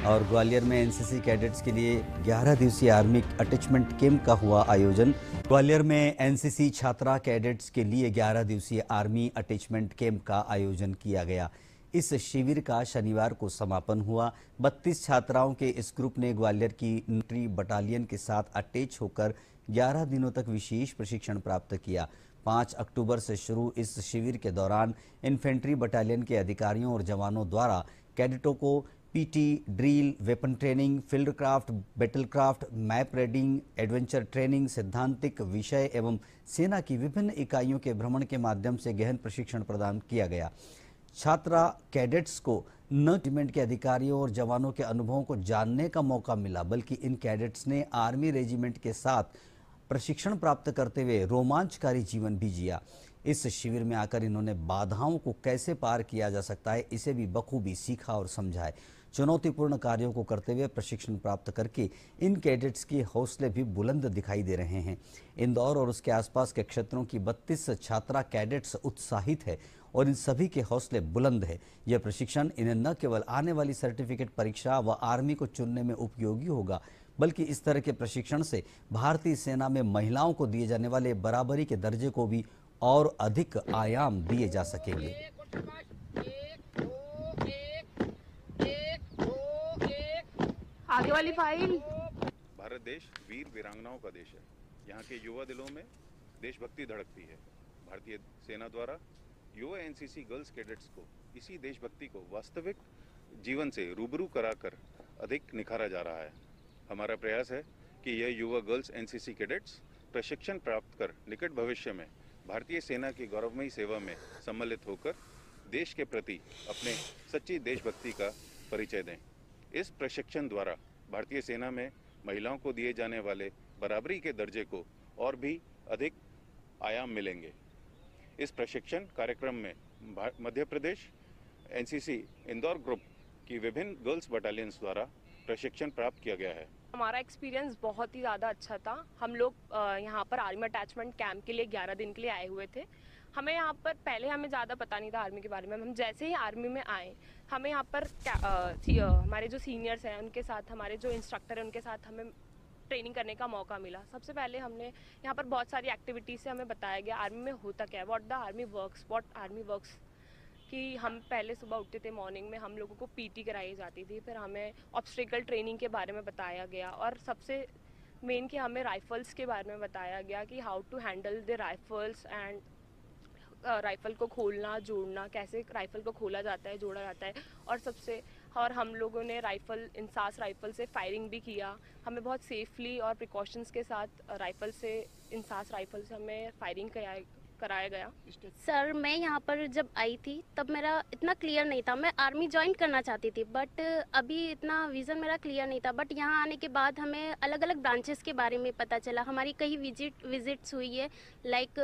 और ग्वालियर में NCC cadets के लिए 11 दिवसीय आर्मी अटैचमेंट कैंप का हुआ आयोजन। ग्वालियर में एनसीसी छात्रा कैडेट्स के लिए 11 दिवसीय आर्मी अटैचमेंट कैंप का आयोजन किया गया। इस शिविर का शनिवार को समापन हुआ। 32 छात्राओं के इस ग्रुप ने ग्वालियर की इन्फेंट्री बटालियन के साथ अटैच होकर 11 दिनों तक विशेष प्रशिक्षण प्राप्त किया। 5 अक्टूबर से शुरू इस शिविर के दौरान इन्फेंट्री बटालियन के अधिकारियों और जवानों द्वारा कैडेटों को PT, drill, weapon training, field craft, battle craft, map reading, adventure training, सैद्धांतिक विषय एवं सेना की विभिन्न इकाइयों के भ्रमण के माध्यम से गहन प्रशिक्षण प्रदान किया गया। छात्रा कैडेट्स को न रेजिमेंट के अधिकारियों और जवानों के अनुभवों को जानने का मौका मिला, बल्कि इन कैडेट्स ने आर्मी रेजिमेंट के साथ प्रशिक्षण प्राप्त करते हुए रोमांचकारी जीवन भी जिया। इस शिविर में आकर इन्होंने बाधाओं को कैसे पार किया जा सकता है, इसे भी बखूबी सीखा और समझा है। चुनौतीपूर्ण कार्यों को करते हुए प्रशिक्षण प्राप्त करके इन कैडेट्स के हौसले भी बुलंद दिखाई दे रहे हैं। इंदौर और उसके आसपास के क्षेत्रों की 32 छात्रा कैडेट्स उत्साहित है और इन सभी के हौसले बुलंद है। यह प्रशिक्षण इन्हें न केवल आने वाली सर्टिफिकेट परीक्षा व आर्मी को चुनने में उपयोगी होगा, बल्कि इस तरह के प्रशिक्षण से भारतीय सेना में महिलाओं को दिए जाने वाले बराबरी के दर्जे को भी और अधिक आयाम दिए जा सकेंगे। आगे वाली फाइल। भारत देश वीर वीरांगनाओं का देश है। यहाँ के युवा दिलों में देशभक्ति धड़कती है। भारतीय सेना द्वारा युवा एनसीसी गर्ल्स कैडेट्स को इसी देशभक्ति को वास्तविक जीवन से रूबरू कराकर अधिक निखारा जा रहा है। हमारा प्रयास है कि यह युवा गर्ल्स एनसीसी कैडेट्स प्रशिक्षण प्राप्त कर निकट भविष्य में भारतीय सेना की गौरवमयी सेवा में सम्मिलित होकर देश के प्रति अपने सच्ची देशभक्ति का परिचय दें। इस प्रशिक्षण द्वारा भारतीय सेना में महिलाओं को दिए जाने वाले बराबरी के दर्जे को और भी अधिक आयाम मिलेंगे। इस प्रशिक्षण कार्यक्रम में मध्य प्रदेश एनसीसी इंदौर ग्रुप की विभिन्न गर्ल्स बटालियंस द्वारा प्रशिक्षण प्राप्त किया गया है। हमारा एक्सपीरियंस बहुत ही ज़्यादा अच्छा था। हम लोग यहाँ पर आर्मी अटैचमेंट कैंप के लिए 11 दिन के लिए आए हुए थे। हमें यहाँ पर पहले हमें ज़्यादा पता नहीं था आर्मी के बारे में। हम जैसे ही आर्मी में आए, हमें यहाँ पर हमारे जो सीनियर्स हैं उनके साथ, हमारे जो इंस्ट्रक्टर हैं उनके साथ हमें ट्रेनिंग करने का मौका मिला। सबसे पहले हमने यहाँ पर बहुत सारी एक्टिविटीज़ से हमें बताया गया आर्मी में होता क्या है, व्हाट आर्मी वर्क्स कि हम पहले सुबह उठते थे, मॉर्निंग में हम लोगों को पीटी कराई जाती थी, फिर हमें ऑब्स्टिकल ट्रेनिंग के बारे में बताया गया और सबसे मेन कि हमें राइफ़ल्स के बारे में बताया गया कि how to handle the rifles and rifle को खोलना, जोड़ना, कैसे राइफ़ल को खोला जाता है, जोड़ा जाता है और हम लोगों ने इंसास राइफ़ल से फायरिंग भी किया। हमें बहुत सेफली और प्रिकॉशंस के साथ इंसास राइफ़ल से हमें फायरिंग कराया गया। सर, मैं यहाँ पर जब आई थी तब मेरा इतना क्लियर नहीं था। मैं आर्मी ज्वाइन करना चाहती थी, बट अभी इतना विज़न मेरा क्लियर नहीं था। बट यहाँ आने के बाद हमें अलग अलग ब्रांचेस के बारे में पता चला। हमारी कई विजिट्स हुई है, लाइक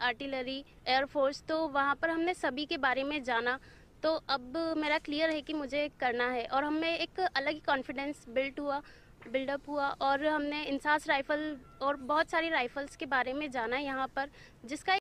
आर्टिलरी, एयरफोर्स, तो वहाँ पर हमने सभी के बारे में जाना। तो अब मेरा क्लियर है कि मुझे करना है और हमें एक अलग ही कॉन्फिडेंस बिल्डअप हुआ और हमने इंसास राइफ़ल और बहुत सारी राइफ़ल्स के बारे में जाना यहाँ पर, जिसका